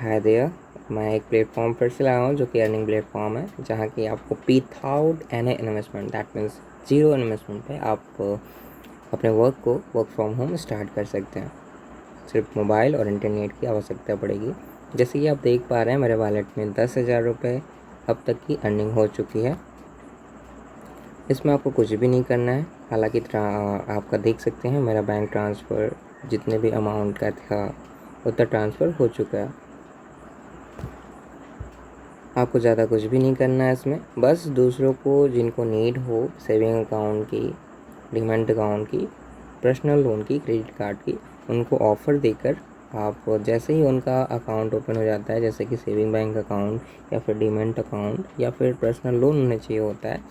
Hi there, मैं एक platform पर से लाया हूँ जो कि अर्निंग प्लेटफॉर्म है, जहाँ की आपको without any investment, that means zero investment पे आप अपने वर्क को वर्क फ्रॉम होम स्टार्ट कर सकते हैं। सिर्फ मोबाइल और इंटरनेट की आवश्यकता पड़ेगी। जैसे कि आप देख पा रहे हैं मेरे वॉलेट में 10,000 रुपये अब तक की अर्निंग हो चुकी है। इसमें आपको कुछ भी नहीं करना है। हालांकि आपका देख सकते हैं मेरा बैंक ट्रांसफ़र जितने भी अमाउंट का था उतना ट्रांसफ़र हो चुका है। आपको ज़्यादा कुछ भी नहीं करना है इसमें, बस दूसरों को जिनको नीड हो सेविंग अकाउंट की, डिमांड अकाउंट की, पर्सनल लोन की, क्रेडिट कार्ड की, उनको ऑफ़र देकर आप जैसे ही उनका अकाउंट ओपन हो जाता है, जैसे कि सेविंग बैंक अकाउंट या फिर डिमांड अकाउंट या फिर पर्सनल लोन उन्हें चाहिए होता है,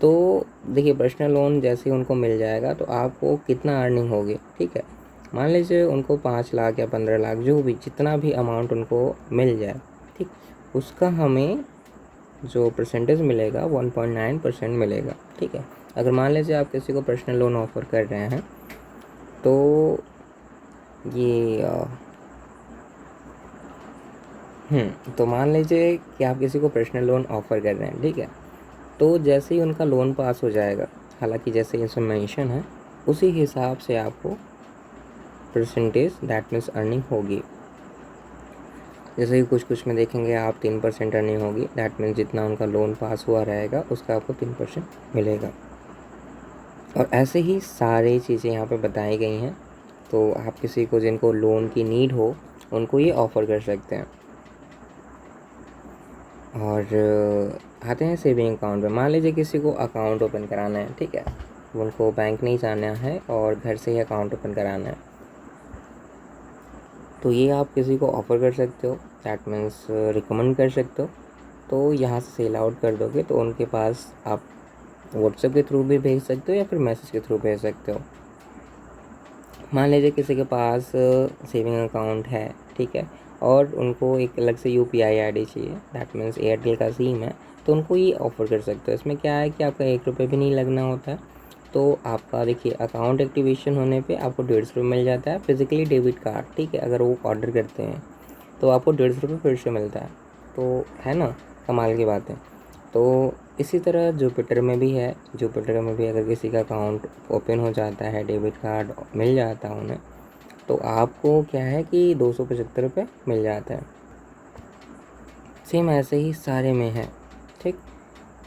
तो देखिए पर्सनल लोन जैसे ही उनको मिल जाएगा तो आपको कितना अर्निंग होगी, ठीक है। मान लीजिए उनको 5 लाख या 15 लाख जो भी जितना भी अमाउंट उनको मिल जाए, ठीक, उसका हमें जो परसेंटेज मिलेगा 1.9% मिलेगा, ठीक है। अगर मान लीजिए आप किसी को पर्सनल लोन ऑफ़र कर रहे हैं तो ये तो मान लीजिए कि आप किसी को पर्सनल लोन ऑफ़र कर रहे हैं, ठीक है। तो जैसे ही उनका लोन पास हो जाएगा, हालांकि जैसे इसमें मेंशन है उसी हिसाब से आपको परसेंटेज दैट मीन्स अर्निंग होगी। जैसे कि कुछ में देखेंगे आप 3% अर्निंग होगी, दैट मीन्स जितना उनका लोन पास हुआ रहेगा उसका आपको 3% मिलेगा। और ऐसे ही सारी चीज़ें यहाँ पे बताई गई हैं, तो आप किसी को जिनको लोन की नीड हो उनको ये ऑफ़र कर सकते हैं। और आते हैं सेविंग अकाउंट पे। मान लीजिए किसी को अकाउंट ओपन कराना है, ठीक है, उनको बैंक नहीं जाना है और घर से ही अकाउंट ओपन कराना है, तो ये आप किसी को ऑफ़र कर सकते हो, दैट मीन्स रिकमेंड कर सकते हो। तो यहाँ से सेल आउट कर दोगे तो उनके पास आप व्हाट्सएप के थ्रू भी भेज सकते हो या फिर मैसेज के थ्रू भेज सकते हो। मान लीजिए किसी के पास सेविंग अकाउंट है, ठीक है, और उनको एक अलग से UPI ID चाहिए, दैट मीन्स एयरटेल का सिम है, तो उनको ये ऑफ़र कर सकते हो। इसमें क्या है कि आपका 1 रुपये भी नहीं लगना होता है। तो आपका देखिए अकाउंट एक्टिवेशन होने पे आपको 150 रुपये मिल जाता है फिज़िकली डेबिट कार्ड, ठीक है। अगर वो ऑर्डर करते हैं तो आपको 150 रुपये फिर से मिलता है, तो है ना, कमाल की बात है। तो इसी तरह जुपिटर में भी है। जुपिटर में भी अगर किसी का अकाउंट ओपन हो जाता है, डेबिट कार्ड मिल जाता है उन्हें, तो आपको क्या है कि 275 रुपये मिल जाता है। सेम ऐसे ही सारे में है, ठीक।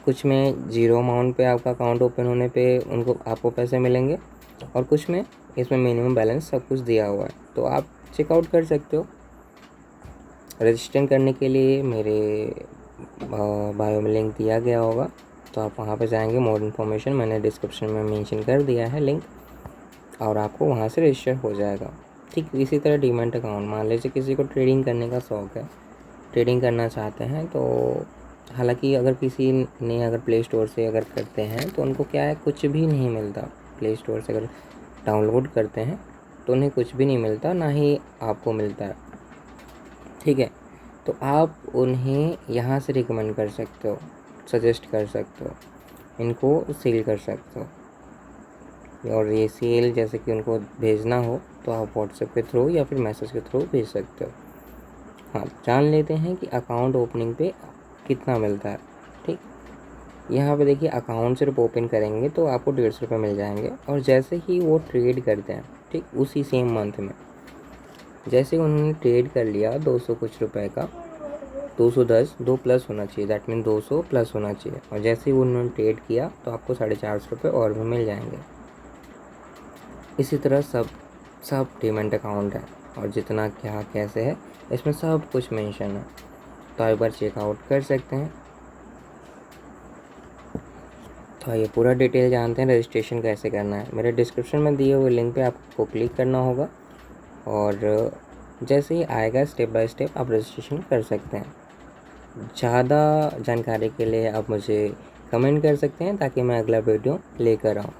कुछ में जीरो अमाउंट पे आपका अकाउंट ओपन होने पे उनको आपको पैसे मिलेंगे, और कुछ में इसमें मिनिमम बैलेंस सब कुछ दिया हुआ है, तो आप चेकआउट कर सकते हो। रजिस्टर करने के लिए मेरे बायो में लिंक दिया गया होगा, तो आप वहाँ पे जाएंगे। मोर इन्फॉर्मेशन मैंने डिस्क्रिप्शन में मेंशन कर दिया है लिंक, और आपको वहाँ से रजिस्टर हो जाएगा। ठीक इसी तरह डीमैट अकाउंट, मान लीजिए किसी को ट्रेडिंग करने का शौक़ है, ट्रेडिंग करना चाहते हैं, तो हालांकि अगर किसी ने अगर प्ले स्टोर से अगर करते हैं तो उनको क्या है, कुछ भी नहीं मिलता। प्ले स्टोर से अगर डाउनलोड करते हैं तो उन्हें कुछ भी नहीं मिलता, ना ही आपको मिलता है, ठीक है। तो आप उन्हें यहाँ से रिकमेंड कर सकते हो, सजेस्ट कर सकते हो, इनको सेल कर सकते हो। और ये सेल जैसे कि उनको भेजना हो तो आप व्हाट्सएप के थ्रू या फिर मैसेज के थ्रू भेज सकते हो। हाँ, जान लेते हैं कि अकाउंट ओपनिंग पे कितना मिलता है, ठीक। यहाँ पे देखिए अकाउंट सिर्फ ओपन करेंगे तो आपको 150 रुपये मिल जाएंगे, और जैसे ही वो ट्रेड करते हैं, ठीक, उसी सेम मंथ में जैसे उन्होंने ट्रेड कर लिया 200 कुछ रुपए का, 210, 2 प्लस होना चाहिए, दैट मीन 200 प्लस होना चाहिए, और जैसे ही उन्होंने ट्रेड किया तो आपको 450 रुपये और भी मिल जाएंगे। इसी तरह सब डीमैट अकाउंट है, और जितना क्या कैसे है इसमें सब कुछ मेंशन है, तो एक बार चेकआउट कर सकते हैं। तो ये पूरा डिटेल जानते हैं रजिस्ट्रेशन कैसे करना है। मेरे डिस्क्रिप्शन में दिए हुए लिंक पे आपको क्लिक करना होगा, और जैसे ही आएगा स्टेप बाय स्टेप आप रजिस्ट्रेशन कर सकते हैं। ज़्यादा जानकारी के लिए आप मुझे कमेंट कर सकते हैं ताकि मैं अगला वीडियो लेकर आऊँ।